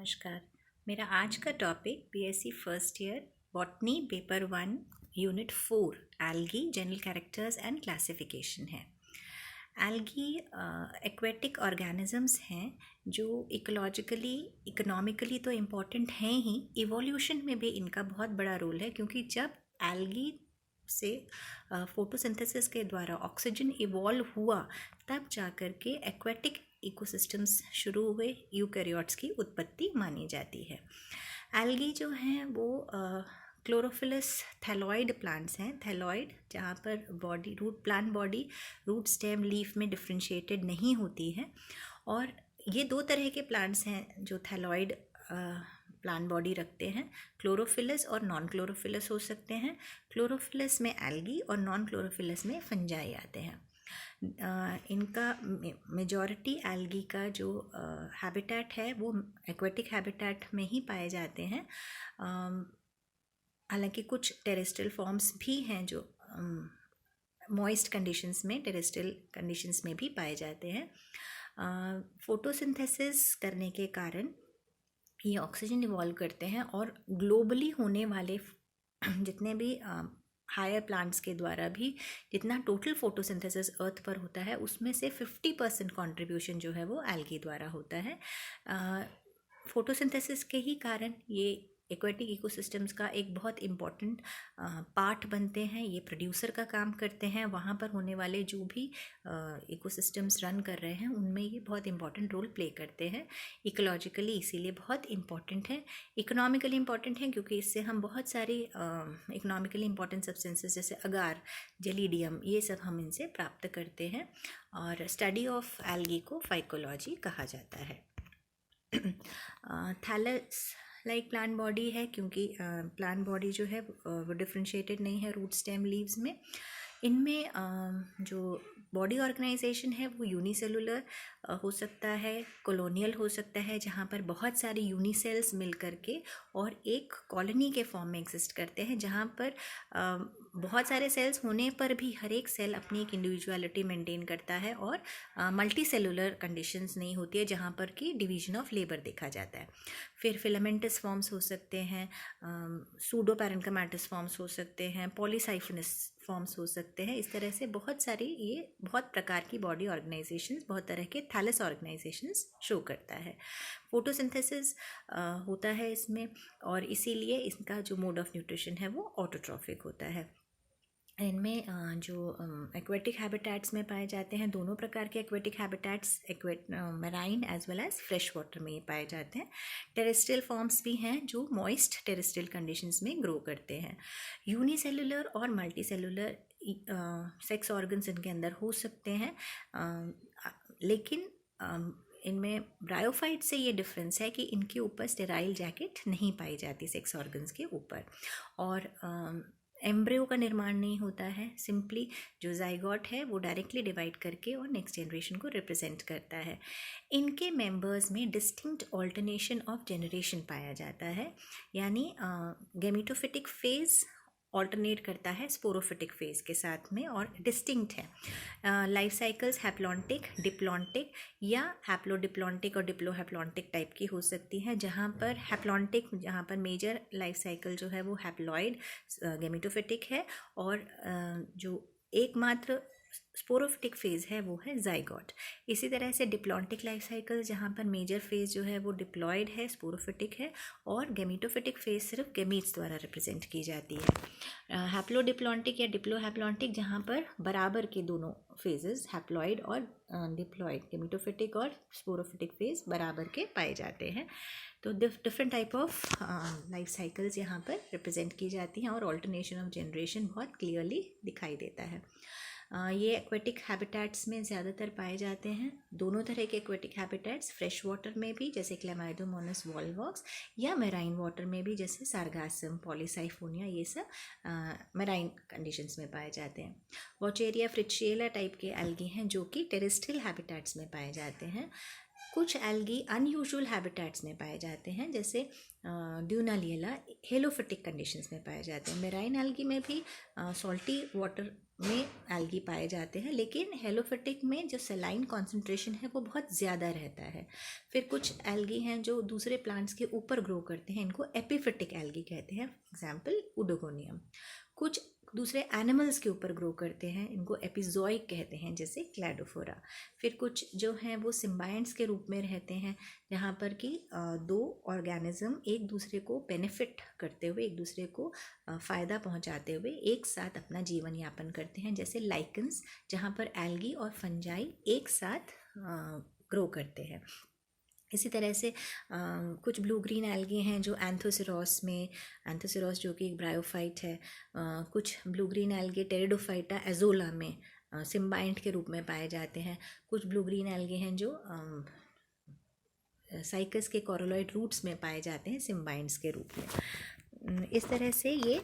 नमस्कार। मेरा आज का topic BSc first year botany paper 1 unit 4 algae general characters and classification है। एल्गी एक्वेटिक ऑर्गेनिजम्स हैं जो इकोलॉजिकली इकोनॉमिकली तो इम्पॉर्टेंट हैं ही, इवोल्यूशन में भी इनका बहुत बड़ा रोल है, क्योंकि जब एल्गी से फोटोसिंथेसिस के द्वारा ऑक्सीजन इवॉल्व हुआ तब जाकर के एक्वेटिक इकोसिस्टम्स शुरू हुए, यूकैरियोट्स की उत्पत्ति मानी जाती है। एल्गी जो हैं वो क्लोरोफिलस थैलॉइड प्लांट्स हैं। थैलॉइड जहाँ पर body plant body root stem leaf में डिफ्रेंशिएटेड नहीं होती है, और ये दो तरह के प्लांट्स हैं जो थैलॉइड प्लांट बॉडी रखते हैं। क्लोरोफिलस और नॉन क्लोरोफिलस हो सकते हैं। क्लोरोफिलस में एल्गी और नॉन क्लोरोफिलस में फंजाई आते हैं। इनका मेजॉरिटी एल्गी का जो हैबिटेट है वो एक्वेटिक हैबिटेट में ही पाए जाते हैं। हालांकि कुछ टेरेस्ट्रियल फॉर्म्स भी हैं जो मॉइस्ट कंडीशंस में, टेरेस्ट्रियल कंडीशंस में भी पाए जाते हैं। फोटोसिंथेसिस करने के कारण ये ऑक्सीजन इवॉल्व करते हैं, और ग्लोबली होने वाले जितने भी हायर प्लांट्स के द्वारा भी जितना टोटल फोटोसिंथेसिस अर्थ पर होता है उसमें से 50% कंट्रीब्यूशन जो है वो एल्गी द्वारा होता है। फोटोसिंथेसिस के ही कारण ये एक्वेटिक इकोसिस्टम्स का एक बहुत इम्पॉर्टेंट पार्ट बनते हैं। ये प्रोड्यूसर का काम करते हैं। वहाँ पर होने वाले जो भी इकोसिस्टम्स रन कर रहे हैं उनमें ये बहुत इम्पॉर्टेंट रोल प्ले करते हैं। इकोलॉजिकली इसीलिए बहुत इम्पॉर्टेंट है। इकोनॉमिकली इम्पॉर्टेंट है क्योंकि इससे हम बहुत सारी इकोनॉमिकली इम्पॉर्टेंट सब्सटेंसेस जैसे अगार, जेलिडियम, ये सब हम इनसे प्राप्त करते हैं। और स्टडी ऑफ एल्गी को फाइकोलॉजी कहा जाता है। थैलस लाइक प्लांट बॉडी है, क्योंकि प्लांट बॉडी जो है वो डिफ्रेंशिएटेड नहीं है रूट स्टेम लीव्स में। इनमें जो बॉडी ऑर्गेनाइजेशन है वो यूनिसेलुलर हो सकता है, कॉलोनियल हो सकता है, जहाँ पर बहुत सारे यूनिसेल्स मिल करके और एक कॉलोनी के फॉर्म में एग्जिस्ट करते हैं, जहाँ पर बहुत सारे सेल्स होने पर भी हर एक सेल अपनी एक इंडिविजुअलिटी मेंटेन करता है, और मल्टी सेलुलर कंडीशंस नहीं होती है जहाँ पर कि डिवीजन ऑफ लेबर देखा जाता है। फिर फिलामेंटस फॉर्म्स हो सकते हैं, सूडो पैरेन्काइमेटस फॉर्म्स हो सकते हैं, पॉलीसाइफिनस फॉर्म्स हो सकते हैं। इस तरह से बहुत सारी, ये बहुत प्रकार की बॉडी ऑर्गेनाइजेशंस, बहुत तरह के थैलस ऑर्गेनाइजेशंस शो करता है। फोटोसिंथेसिस होता है इसमें, और इसीलिए इसका जो मोड ऑफ न्यूट्रिशन है वो ऑटोट्रॉफिक होता है। इनमें जो एक्वेटिक हैबिटेट्स में पाए जाते हैं, दोनों प्रकार के aquatic habitats, marine as well as fresh water में पाए जाते हैं। टेरेस्ट्रियल फॉर्म्स भी हैं जो मॉइस्ट टेरेस्ट्रियल कंडीशंस में ग्रो करते हैं। यूनिसेलुलर और मल्टी सेलुलर सेक्स ऑर्गन्स इनके अंदर हो सकते हैं, लेकिन इनमें ब्रायोफाइट से ये डिफरेंस है कि इनके ऊपर स्टेराइल जैकेट नहीं पाई जाती सेक्स ऑर्गन्स के ऊपर, और एम्ब्रियो का निर्माण नहीं होता है। सिंपली जो जाइगोट है वो डायरेक्टली डिवाइड करके और नेक्स्ट जनरेशन को रिप्रेजेंट करता है। इनके मेंबर्स में डिस्टिंक्ट ऑल्टरनेशन ऑफ जनरेशन पाया जाता है, यानी गैमेटोफिटिक फेज ऑल्टरनेट करता है स्पोरोफिटिक फेज के साथ में, और डिस्टिंक्ट है। लाइफ साइकिल्स हैप्लॉन्टिक, डिप्लॉन्टिक या हैप्लोडिप्लॉन्टिक और डिप्लोहैप्लॉन्टिक टाइप की हो सकती हैं, जहाँ पर हैप्लॉन्टिक, जहाँ पर मेजर लाइफ साइकिल जो है वो हैप्लॉइड गैमेटोफिटिक है, और जो एकमात्र स्पोरोफिटिक फेज़ है वो है जाइगोट। इसी तरह से डिप्लॉन्टिक लाइफ साइकिल, जहाँ पर मेजर फेज़ जो है वो डिप्लॉयड है, स्पोरोफिटिक है, और गैमेटोफिटिक फेज़ सिर्फ गैमीट्स द्वारा रिप्रेजेंट की जाती है। हैप्लोडिप्लॉन्टिक या डिप्लोहैप्लॉन्टिक, जहाँ पर बराबर के दोनों फेजेस हैप्लॉइड और डिप्लॉयड, गैमेटोफिटिक और स्पोरोफिटिक फेज़ बराबर के पाए जाते हैं। तो different type of life cycles यहाँ पर रिप्रेजेंट की जाती हैं, और ऑल्टरनेशन ऑफ जनरेशन बहुत क्लियरली दिखाई देता है। ये एक्वेटिक हैबिटेट्स में ज़्यादातर पाए जाते हैं। दोनों तरह के एक्वेटिक हैबिटेट्स, फ्रेश वाटर में भी जैसे क्लेमाइडोमोनास वॉलवॉक्स, या मैराइन वाटर में भी जैसे सारगासम, पॉलीसाइफोनिया, ये सब मैराइन कंडीशंस में पाए जाते हैं। वॉचेरिया फ्रिट्शिएला टाइप के एल्गी हैं जो कि टेरेस्ट्रियल हैबिटेट्स में पाए जाते हैं। कुछ एल्गी अनयूजुअल हैबिटेट्स में पाए जाते हैं, जैसे ड्यूनालिएला हेलोफिटिक कंडीशंस में पाए जाते हैं। मेराइन एल्गी में भी सॉल्टी वाटर में एल्गी पाए जाते हैं, लेकिन हेलोफिटिक में जो सेलाइन कॉन्सेंट्रेशन है वो बहुत ज़्यादा रहता है। फिर कुछ एल्गी हैं जो दूसरे प्लांट्स के ऊपर ग्रो करते हैं, इनको एपिफिटिक एल्गी कहते हैं, एग्जाम्पल उडोगोनियम। कुछ दूसरे एनिमल्स के ऊपर ग्रो करते हैं, इनको एपिजोइक कहते हैं, जैसे क्लैडोफोरा। फिर कुछ जो हैं वो सिम्बायंट्स के रूप में रहते हैं, जहाँ पर कि दो ऑर्गेनिज्म एक दूसरे को बेनिफिट करते हुए, एक दूसरे को फ़ायदा पहुँचाते हुए एक साथ अपना जीवन यापन करते हैं, जैसे लाइकन्स, जहाँ पर एल्गी और फंजाई एक साथ ग्रो करते हैं। इसी तरह से कुछ ब्लू ग्रीन एल्गी हैं जो एंथोसिरोस में, एंथोसिरोस जो कि एक ब्रायोफाइट है, कुछ blue green algae pteridophyta azolla में सिम्बाइंट के रूप में पाए जाते हैं। कुछ ब्लू ग्रीन एल्गी हैं जो साइकस के कोरोलॉइड रूट्स में पाए जाते हैं सिम्बाइंट्स के रूप में। इस तरह से ये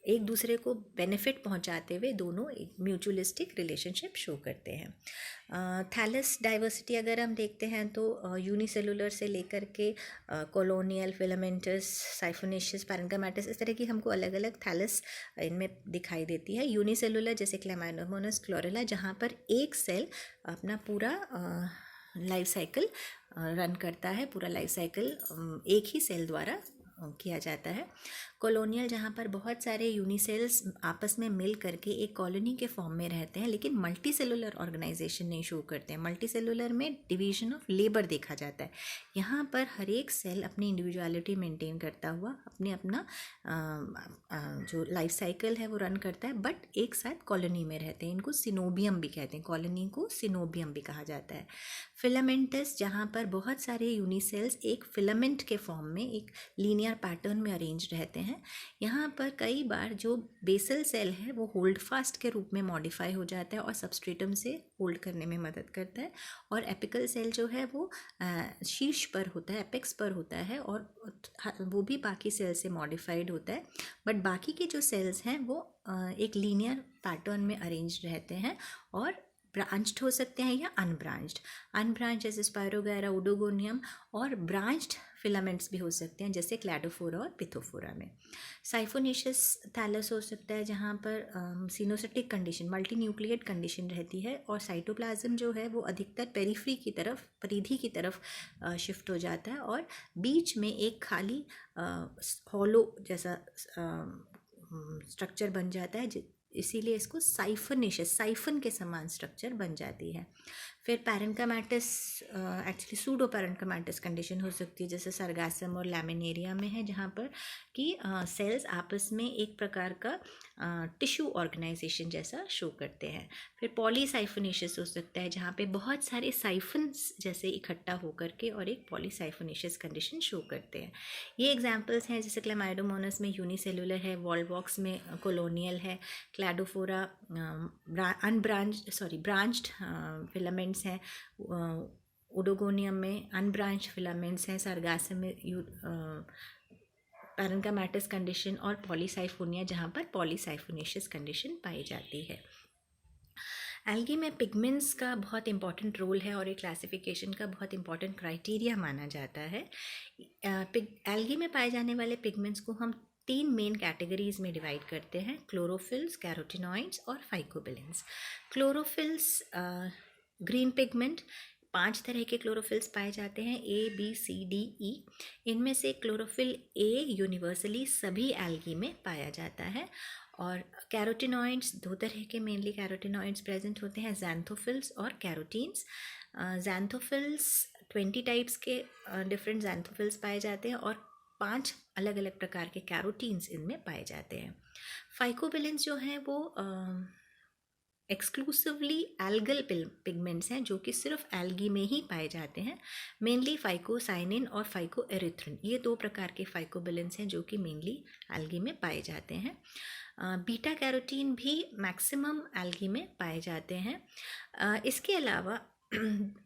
एक दूसरे को बेनिफिट पहुंचाते हुए दोनों एक म्यूचुअलिस्टिक रिलेशनशिप शो करते हैं। थैलस डाइवर्सिटी अगर हम देखते हैं तो यूनिसेलुलर से लेकर के कॉलोनियल, फिलामेंटस, साइफोनेशियस, पैरेन्काइमाटिस, इस तरह की हमको अलग अलग थैलस इनमें दिखाई देती है। यूनिसेलुलर जैसे क्लैमाइडोमोनास, क्लोरेला, जहाँ पर एक सेल अपना पूरा लाइफ साइकिल रन करता है, पूरा लाइफ साइकिल एक ही सेल द्वारा किया जाता है। कॉलोनियल जहाँ पर बहुत सारे यूनिसेल्स आपस में मिल करके एक कॉलोनी के फॉर्म में रहते हैं, लेकिन मल्टी सेलुलर ऑर्गेनाइजेशन नहीं शो करते हैं। मल्टी सेलुलर में डिवीजन ऑफ लेबर देखा जाता है। यहाँ पर हर एक सेल अपनी इंडिविजुअलिटी मेंटेन करता हुआ अपना जो लाइफ साइकिल है वो रन करता है, बट एक साथ कॉलोनी में रहते हैं। इनको सिनोबियम भी कहते हैं, कॉलोनी को सिनोबियम भी कहा जाता है। फिलामेंटस जहाँ पर बहुत सारे यूनिसेल्स एक फिलामेंट के फॉर्म में एक लीनियर पैटर्न में अरेंज रहते हैं। यहाँ पर कई बार जो बेसल सेल है वो होल्ड फास्ट के रूप में मॉडिफाई हो जाता है और सबस्ट्रेटम से होल्ड करने में मदद करता है, और एपिकल सेल जो है वो शीर्ष पर होता है, एपेक्स पर होता है, और वो भी बाकी सेल से मॉडिफाइड होता है। बट बाकी के जो सेल्स हैं वो एक लीनियर पैटर्न में अरेंज रहते हैं और ब्रांच्ड हो सकते हैं या अनब्रांच्ड जैसे स्पायरोगैरा, उडोगोनियम, और ब्रांच्ड फिलामेंट्स भी हो सकते हैं जैसे क्लैडोफोरा और पिथोफोरा में। साइफोनेशियस थैलस हो सकता है जहाँ पर सिनोसिटिक कंडीशन, मल्टी न्यूक्लिएट कंडीशन रहती है, और साइटोप्लाज्म जो है वो अधिकतर पेरिफेरी की तरफ, परिधि की तरफ शिफ्ट हो जाता है, और बीच में एक खाली हॉलो जैसा स्ट्रक्चर बन जाता है, इसीलिए इसको साइफोनेशियस, साइफन के समान स्ट्रक्चर बन जाती है। फिर पैरेन्काइमाटिस एक्चुअली सूडो पैरेन्काइमाटिस कंडीशन हो सकती है, जैसे सरगासम और लैमिनेरिया में है, जहाँ पर कि सेल्स आपस में एक प्रकार का टिश्यू ऑर्गेनाइजेशन जैसा शो करते हैं। फिर पॉलीसाइफोनेशियस हो सकता है, जहाँ पे बहुत सारे साइफन्स जैसे इकट्ठा होकर के और एक पॉलीसाइफोनेशियस कंडीशन शो करते हैं। ये एग्जाम्पल्स हैं, जैसे क्लैमाइडोमोनास में यूनिसेलुलर है, वॉलवॉक्स में कॉलोनियल है, क्लैडोफोरा ब्रांच्ड फिलामेंट्स हैं, उडोगोनियम में अनब्रांच्ड फिलामेंट्स हैं, सरगासम में पैरेन्काइमाटिस कंडीशन, और पॉलीसाइफोनिया जहाँ पर पॉलीसाइफोनेशियस कंडीशन पाई जाती है। एल्गी में पिगमेंट्स का बहुत इंपॉर्टेंट रोल है और एक क्लासिफिकेशन का बहुत इंपॉर्टेंट क्राइटेरिया माना जाता है। एल्गी में पाए जाने वाले पिगमेंट्स को हम 3 मेन कैटेगरीज में डिवाइड करते हैं: क्लोरोफिल्स, कैरोटिनॉइड्स और फाइकोबिलेंस। क्लोरोफिल्स ग्रीन पिगमेंट, 5 तरह के क्लोरोफिल्स पाए जाते हैं, A, B, C, D, E। इनमें से क्लोरोफिल A यूनिवर्सली सभी एल्गी में पाया जाता है। और कैरोटिनॉइड्स 2 तरह के मेनली कैरोटिनॉइड्स प्रेजेंट होते हैं, ज़ैंथोफिल्स और कैरोटीन्स। ज़ैंथोफिल्स 20 टाइप्स के डिफरेंट ज़ैंथोफिल्स पाए जाते हैं, और 5 अलग अलग प्रकार के कैरोटीन्स इनमें पाए जाते हैं। फाइकोबिलेंस जो हैं वो एक्सक्लूसिवली एल्गल पिगमेंट्स हैं, जो कि सिर्फ एल्गी में ही पाए जाते हैं। मेनली फाइकोसाइनिन और फाइकोएरिथ्रिन, ये 2 प्रकार के फाइकोबिलेंस हैं जो कि मेनली एल्गी में पाए जाते हैं। बीटा कैरोटीन भी मैक्सिमम एल्गी में पाए जाते हैं। इसके अलावा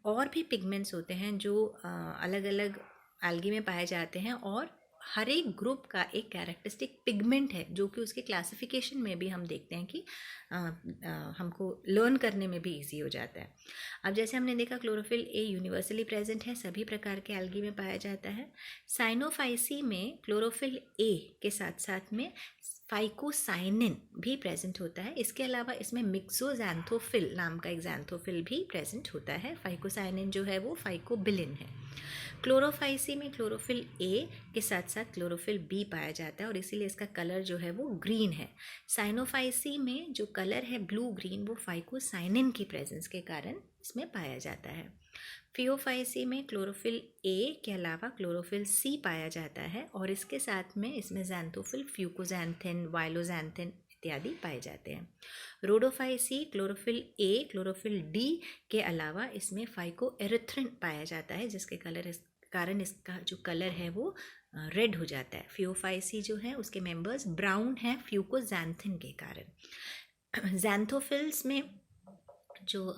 और भी पिगमेंट्स होते हैं जो अलग अलग एल्गी में पाए जाते हैं और हर एक ग्रुप का एक कैरेक्टरिस्टिक पिगमेंट है जो कि उसके क्लासिफिकेशन में भी हम देखते हैं कि हमको लर्न करने में भी इजी हो जाता है। अब जैसे हमने देखा क्लोरोफिल ए यूनिवर्सली प्रेजेंट है, सभी प्रकार के एल्गी में पाया जाता है। साइनोफाइसी में क्लोरोफिल ए के साथ साथ में फाइकोसाइनिन भी प्रेजेंट होता है। इसके अलावा इसमें मिक्सोजैंथोफिल नाम का एक जैंथोफिल भी प्रेजेंट होता है। फाइकोसाइनिन जो है वो फाइकोबिलिन है। क्लोरोफाइसी में क्लोरोफिल ए के साथ साथ क्लोरोफिल बी पाया जाता है और इसीलिए इसका कलर जो है वो ग्रीन है। साइनोफाइसी में जो कलर है ब्लू ग्रीन, वो फाइकोसाइनिन की प्रेजेंस के कारण इसमें पाया जाता है। फियोफाइसी में क्लोरोफिल ए के अलावा क्लोरोफिल सी पाया जाता है और इसके साथ में इसमें जैंथोफिल, फ्यूकोजैंथिन, वाइलोजैंथिन इत्यादि पाए जाते हैं। Rhodophyceae chlorophyll A, chlorophyll D के अलावा इसमें फाइकोएरिथ्रिन पाया जाता है, जिसके कारण इसका जो कलर है वो रेड हो जाता है। फियोफाइसी जो है उसके मेंबर्स ब्राउन हैं फ्यूकोजैंथिन के कारण। जैंथोफिल्स में जो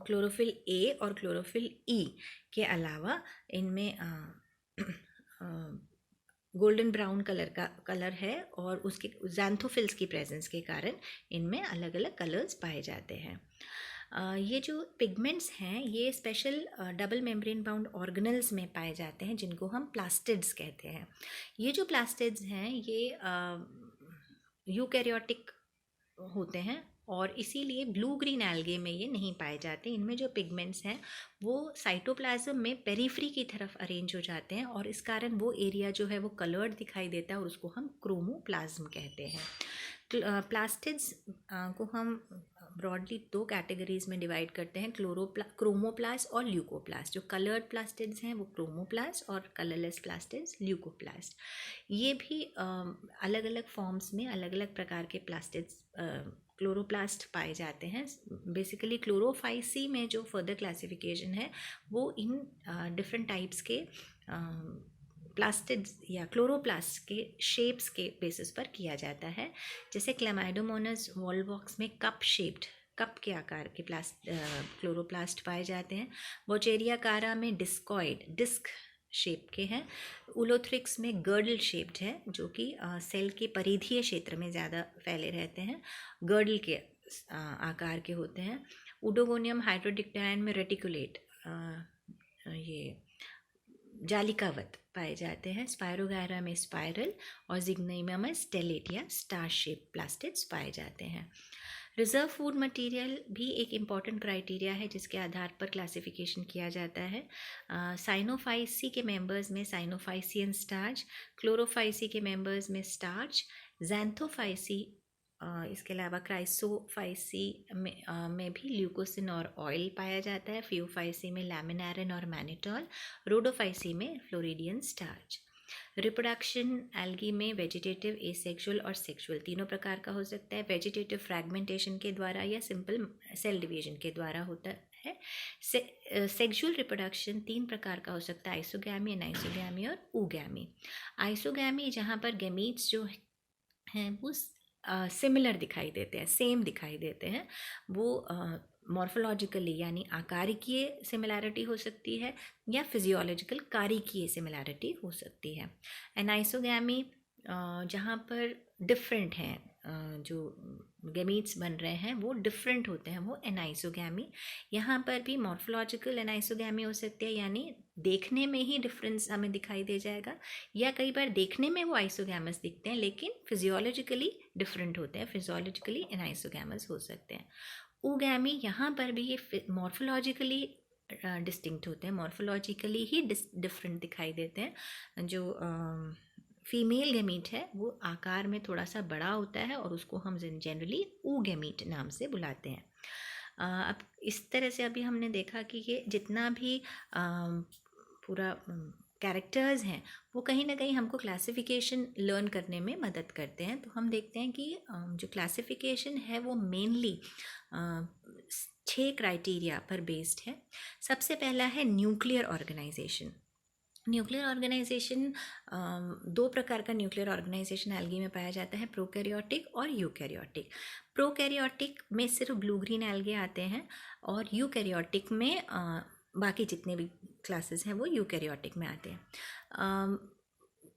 क्लोरोफिल ए और क्लोरोफिल ई के अलावा इनमें गोल्डन ब्राउन कलर का कलर है और उसके जैंथोफिल्स की प्रेजेंस के कारण इनमें अलग अलग कलर्स पाए जाते हैं। ये जो पिगमेंट्स हैं ये special double membrane bound organelles में पाए जाते हैं, जिनको हम प्लास्टिड्स कहते हैं। ये जो प्लास्टिड्स हैं ये यूकैरियोटिक होते हैं और इसीलिए ब्लू ग्रीन एल्गे में ये नहीं पाए जाते। इनमें जो पिगमेंट्स हैं वो साइटोप्लाज्म में पेरिफेरी की तरफ अरेंज हो जाते हैं और इस कारण वो एरिया जो है वो कलर्ड दिखाई देता है और उसको हम क्रोमोप्लाज्म कहते हैं। प्लास्टिड्स को हम ब्रॉडली दो कैटेगरीज में डिवाइड करते हैं, क्रोमोप्लास्ट और ल्यूकोप्लास्ट। जो कलर्ड प्लास्टिड्स हैं वो क्रोमोप्लास्ट और कलरलेस प्लास्टिड्स ल्यूकोप्लास्ट। ये भी अलग अलग फॉर्म्स में अलग अलग प्रकार के प्लास्टिड्स क्लोरोप्लास्ट पाए जाते हैं। बेसिकली क्लोरोफाइसी में जो फर्दर क्लासिफिकेशन है वो इन डिफरेंट टाइप्स के प्लास्टिड्स या क्लोरोप्लास्ट के शेप्स के बेसिस पर किया जाता है। जैसे क्लैमाइडोमोनास वॉलवॉक्स में कप के आकार के क्लोरोप्लास्ट पाए जाते हैं। वोचेरिया कारा में डिस्क शेप के हैं। उलोथ्रिक्स में गर्डल शेप्ड है, जो कि सेल के परिधीय क्षेत्र में ज़्यादा फैले रहते हैं, गर्डल के आकार के होते हैं। उडोगोनियम हाइड्रोडिक्टायन में रेटिकुलेट ये जालिकावत पाए जाते हैं। स्पायरोगायरा में स्पाइरल और जिग्नोइमा में स्टेलेट या स्टार शेप प्लास्टिड्स पाए जाते हैं। रिजर्व फूड मटेरियल भी एक इम्पॉर्टेंट क्राइटेरिया है जिसके आधार पर क्लासिफिकेशन किया जाता है। साइनोफाइसी के मेंबर्स में साइनोफाइसियन स्टार्च, क्लोरोफाइसी के मेंबर्स में स्टार्च, जैंथोफाइसी इसके अलावा क्राइसोफाइसी में भी ल्यूकोसिन और ऑयल पाया जाता है। फियोफाइसी में लैमिनारिन और मैनिटॉल, रोडोफाइसी में फ्लोरिडियन स्टार्च। रिप्रोडक्शन एल्गी में वेजिटेटिव, एसेक्सुअल और सेक्सुअल तीनों प्रकार का हो सकता है। वेजिटेटिव फ्रैगमेंटेशन के द्वारा या सिंपल सेल डिवीजन के द्वारा होता है। सेक्सुअल रिप्रोडक्शन तीन प्रकार का हो सकता है, आइसोगैमी, एनाइसोगैमी और ऊगैमी। आइसोगैमी जहाँ पर गैमीट्स जो हैं वो सिमिलर दिखाई देते हैं, सेम दिखाई देते हैं, वो मॉर्फोलॉजिकली यानी आकारिकीय सिमिलैरिटी हो सकती है या फिजियोलॉजिकल कारिकीय सिमिलैरिटी हो सकती है। एनाइसोगैमी जहाँ पर डिफरेंट हैं, जो गैमीट्स बन रहे हैं वो डिफरेंट होते हैं, वो एनाइसोगैमी। यहाँ पर भी मॉर्फोलॉजिकल एनाइसोगैमी हो सकती है, यानी देखने में ही डिफरेंस हमें दिखाई दे जाएगा, या कई बार देखने में वो आइसोगैमस दिखते हैं लेकिन फिजियोलॉजिकली डिफरेंट होते हैं, फिजियोलॉजिकली एनाइसोगैमस हो सकते हैं। ऊगैमी यहाँ पर भी ये मॉर्फोलॉजिकली डिस्टिंक्ट होते हैं, मॉर्फोलॉजिकली ही डिफरेंट दिखाई देते हैं। जो फीमेल गैमीट है वो आकार में थोड़ा सा बड़ा होता है और उसको हम जनरली ऊगैमीट नाम से बुलाते हैं। अब इस तरह से अभी हमने देखा कि ये जितना भी पूरा कैरेक्टर्स हैं वो कहीं ना कहीं हमको क्लासिफिकेशन लर्न करने में मदद करते हैं। तो हम देखते हैं कि जो क्लासिफिकेशन है वो मेनली 6 क्राइटेरिया पर बेस्ड है। सबसे पहला है न्यूक्लियर ऑर्गेनाइजेशन। न्यूक्लियर ऑर्गेनाइजेशन, 2 प्रकार का न्यूक्लियर ऑर्गेनाइजेशन एल्गी में पाया जाता है, प्रोकैरियोटिक और यूकैरियोटिक। प्रोकैरियोटिक में सिर्फ ब्लू ग्रीन एल्गे आते हैं और यूकैरियोटिक में बाकी जितने भी क्लासेस हैं वो यूकैरियोटिक में आते हैं।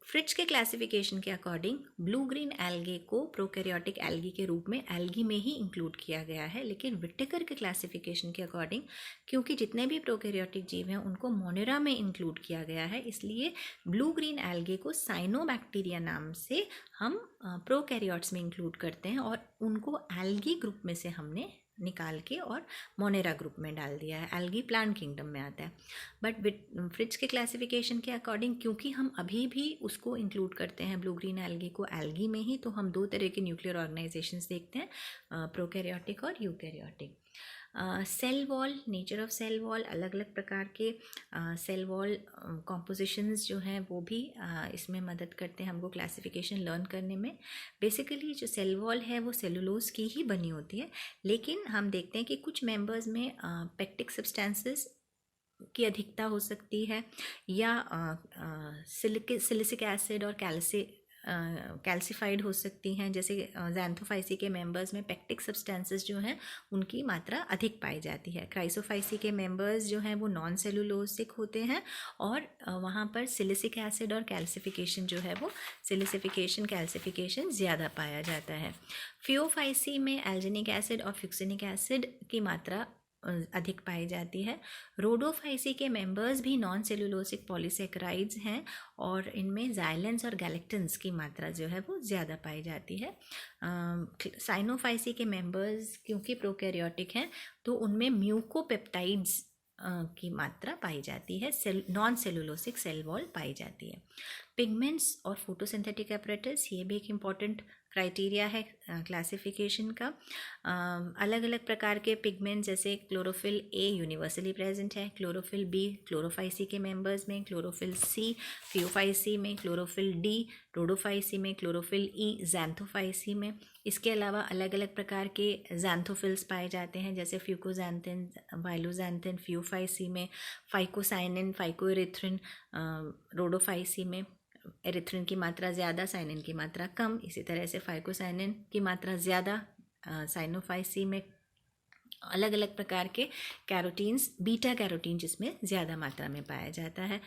फ्रिट्ज के क्लासिफिकेशन के अकॉर्डिंग ब्लू ग्रीन एल्गे को प्रोकैरियोटिक एल्गी के रूप में एल्गी में ही इंक्लूड किया गया है, लेकिन विटेकर के क्लासिफिकेशन के अकॉर्डिंग क्योंकि जितने भी प्रोकैरियोटिक जीव हैं उनको मोनेरा में इंक्लूड किया गया है, इसलिए ब्लू ग्रीन एल्गे को साइनोबैक्टीरिया नाम से हम प्रोकैरियोट्स में इंक्लूड करते हैं और उनको एल्गी ग्रुप में से हमने निकाल के और मोनेरा ग्रुप में डाल दिया है। एल्गी प्लांट किंगडम में आता है। बट फ्रिट्ज के क्लासिफिकेशन के अकॉर्डिंग क्योंकि हम अभी भी उसको इंक्लूड करते हैं ब्लू ग्रीन एल्गी को एल्गी में ही, तो हम दो तरह के न्यूक्लियर ऑर्गेनाइजेशंस देखते हैं, प्रोकैरियोटिक और eukaryotic. Cell wall, nature of cell wall, अलग अलग प्रकार के सेल वॉल कॉम्पोजिशंस जो हैं वो भी इसमें मदद करते हैं हमको क्लासिफिकेशन लर्न करने में। बेसिकली जो सेल वॉल है वो सेलुलोज की ही बनी होती है, लेकिन हम देखते हैं कि कुछ मेंबर्स में पेक्टिक सब्सटेंसेस की अधिकता हो सकती है या सिलिसिक एसिड और कैल्सिफाइड हो सकती हैं। जैसे ज़ैंथोफाइसी के मेंबर्स में पेक्टिक सब्सटेंसेस जो हैं उनकी मात्रा अधिक पाई जाती है। क्राइसोफाइसी के मेंबर्स जो हैं वो नॉन सेलुलोसिक होते हैं और वहाँ पर सिलिसिक एसिड और कैल्सिफिकेशन जो है वो कैल्सिफिकेशन ज़्यादा पाया जाता है। फियोफाइसी में एल्जिनिक एसिड और फ्यूक्सिनिक एसिड की मात्रा अधिक पाई जाती है। रोडोफाइसी के मेंबर्स भी नॉन सेलुलोसिक पॉलीसेकेराइड्स हैं और इनमें जाइलेंस और गैलेक्टिन्स की मात्रा जो है वो ज़्यादा पाई जाती है। साइनोफाइसी के मेंबर्स क्योंकि प्रोकैरियोटिक हैं तो उनमें म्यूकोपेप्टाइड्स की मात्रा पाई जाती है, नॉन सेलुलोसिक सेल वॉल पाई जाती है। पिगमेंट्स और फोटोसिंथेटिक एपरेटस, ये भी एक इम्पॉर्टेंट क्राइटेरिया है क्लासिफिकेशन का। अलग अलग प्रकार के पिगमेंट जैसे क्लोरोफिल ए यूनिवर्सली प्रेजेंट है, क्लोरोफिल बी क्लोरोफाइसी के मेंबर्स में, क्लोरोफिल सी फियोफाइसी में, क्लोरोफिल डी रोडोफाइसी में, क्लोरोफिल ई ज़ैंथोफाइसी में। इसके अलावा अलग अलग प्रकार के ज़ैंथोफिल्स पाए जाते हैं जैसे फ्यूकोजैंथिन, वाइलोजैंथिन फियोफाइसी में, फाइकोसाइनिन, फाइकोएरिथ्रिन रोडोफाइसी में। एरिथ्रिन की मात्रा ज़्यादा, साइनिन की मात्रा कम। इसी तरह से फाइकोसाइनिन की मात्रा ज़्यादा साइनोफाइसी में। अलग अलग प्रकार के कैरोटीन्स, बीटा कैरोटीन जिसमें ज़्यादा मात्रा में पाया जाता है।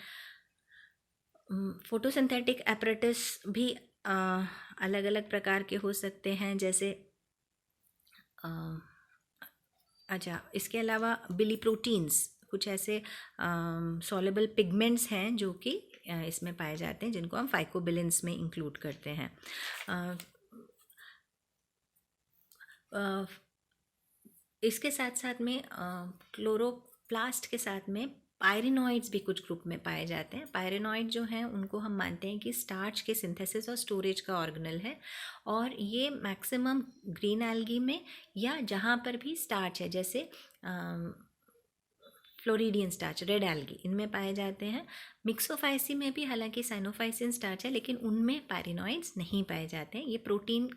फोटोसिंथेटिक एपरेटस भी अलग अलग प्रकार के हो सकते हैं जैसे इसके अलावा बिलीप्रोटीन्स, कुछ ऐसे सॉल्युबल पिगमेंट्स हैं जो कि इसमें पाए जाते हैं जिनको हम फाइकोबिलिन्स में इंक्लूड करते हैं। इसके साथ साथ में क्लोरोप्लास्ट के साथ में पायरिनॉइड्स भी कुछ ग्रुप में पाए जाते हैं। पायरिनॉइड जो हैं उनको हम मानते हैं कि स्टार्च के सिंथेसिस और स्टोरेज का ऑर्गेनल है और ये मैक्सिमम ग्रीन एल्गी में या जहाँ पर भी स्टार्च है जैसे फ्लोरिडियन स्टार्च, रेड एल्गी, इनमें पाए जाते हैं। मिक्सोफाइसी में भी हालांकि साइनोफाइसिन स्टार्च है लेकिन उनमें पायरिनॉइड्स नहीं पाए जाते हैं। ये प्रोटीन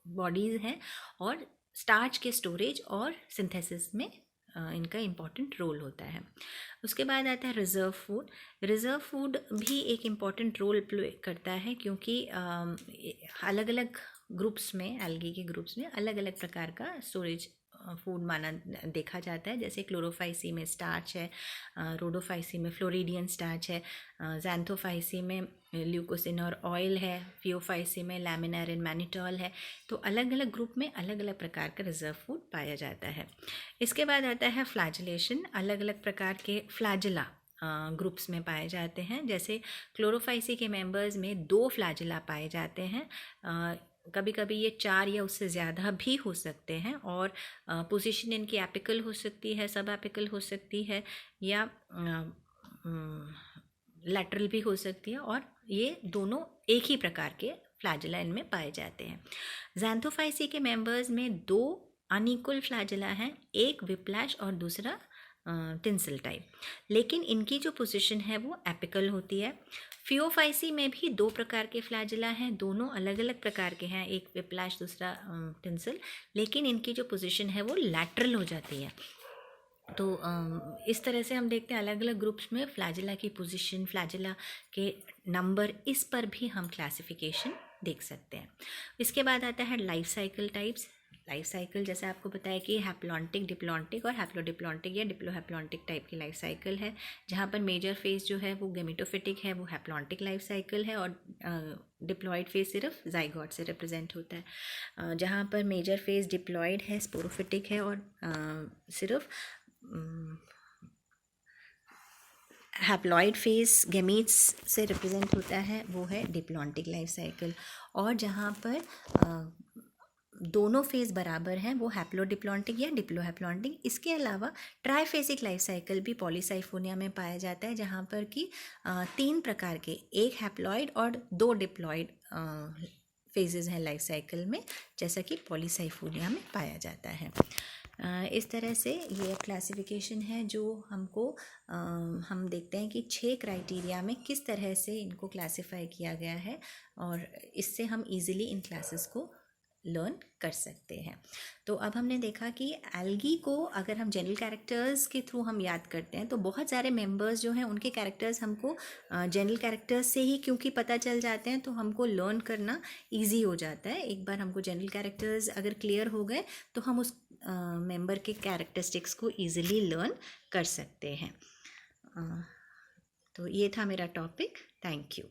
बॉडीज़ हैं और स्टार्च के स्टोरेज और सिंथेसिस में इनका इम्पॉर्टेंट रोल होता है। उसके बाद आता है रिज़र्व फूड। रिज़र्व फूड भी एक इम्पॉर्टेंट रोल प्ले करता है क्योंकि अलग अलग ग्रुप्स में, एल्गी के ग्रुप्स में अलग अलग प्रकार का स्टोरेज फूड माना देखा जाता है। जैसे क्लोरोफाइसी में स्टार्च है, रोडोफाइसी में फ्लोरिडियन स्टार्च है, ज़ैंथोफाइसी में ल्यूकोसिन और ऑयल है, फियोफाइसी में लैमिनारिन मैनिटॉल है। तो अलग अलग ग्रुप में अलग अलग प्रकार का रिजर्व फूड पाया जाता है। इसके बाद आता है फ्लैजिलेशन। अलग अलग प्रकार के फ्लैजिला ग्रुप्स में पाए जाते हैं। जैसे क्लोरोफाइसी के मेंबर्स में 2 फ्लैजिला पाए जाते हैं, कभी कभी ये 4 या उससे ज़्यादा भी हो सकते हैं और पोजीशन इनकी एपिकल हो सकती है, सब एपिकल हो सकती है या लैटरल भी हो सकती है और ये दोनों एक ही प्रकार के फ्लैजिला इनमें पाए जाते हैं। ज़ैंथोफाइसी के मेंबर्स में 2 अनइक्वल फ्लैजिला हैं, एक विप्लैश और दूसरा टिंसल टाइप, लेकिन इनकी जो पोजीशन है वो एपिकल होती है। फियोफाइसी में भी 2 प्रकार के फ्लैजिला हैं, दोनों अलग अलग प्रकार के हैं, एक विप्लैश दूसरा टिंसल, लेकिन इनकी जो पोजीशन है वो लैटरल हो जाती है। तो इस तरह से हम देखते हैं अलग अलग ग्रुप्स में फ्लैजिला की पोजीशन, फ्लैजिला के नंबर, इस पर भी हम क्लासिफिकेशन देख सकते हैं। इसके बाद आता है life cycle types. Life cycle जैसे आपको पता है कि हैप्लॉन्टिक, डिप्लॉन्टिक और हैप्लोडिप्लॉन्टिक या डिप्लोहैप्लॉन्टिक टाइप की लाइफ साइकिल है। जहाँ पर मेजर फेज जो है वो गेमेटोफिटिक है, वो हैप्लॉन्टिक लाइफ साइकिल है, और डिप्लॉयड फेज सिर्फ जाइगोट से रिप्रेजेंट होता है। जहाँ पर मेजर फेज डिप्लॉयड है, स्पोरोफिटिक है, और सिर्फ हैप्लॉइड फेस गैमीट्स से रिप्रेजेंट होता है, वो है डिप्लॉन्टिक लाइफ साइकिल। और जहाँ पर दोनों फेज बराबर हैं वो हैप्लोडिप्लॉन्टिक या डिप्लोहैप्लॉन्टिक। इसके अलावा ट्राइफेसिक लाइफ साइकिल भी पॉलीसाइफोनिया में पाया जाता है, जहाँ पर कि 3 प्रकार के, एक हैप्लॉइड और 2 डिप्लॉइड फेजेस हैं लाइफ साइकिल में, जैसा कि पॉलीसाइफोनिया में पाया जाता है। इस तरह से ये क्लासिफिकेशन है जो हमको हम देखते हैं कि 6 क्राइटेरिया में किस तरह से इनको क्लासिफाई किया गया है, और इससे हम इजीली इन क्लासेस को लर्न कर सकते हैं। तो अब हमने देखा कि एल्गी को अगर हम जनरल कैरेक्टर्स के थ्रू हम याद करते हैं तो बहुत सारे मेंबर्स जो हैं उनके कैरेक्टर्स हमको जनरल कैरेक्टर्स से ही क्योंकि पता चल जाते हैं, तो हमको लर्न करना इजी हो जाता है। एक बार हमको जनरल कैरेक्टर्स अगर क्लियर हो गए तो हम उस मेंबर के कैरेक्टरिस्टिक्स को ईजिली लर्न कर सकते हैं। तो ये था मेरा टॉपिक। Thank you.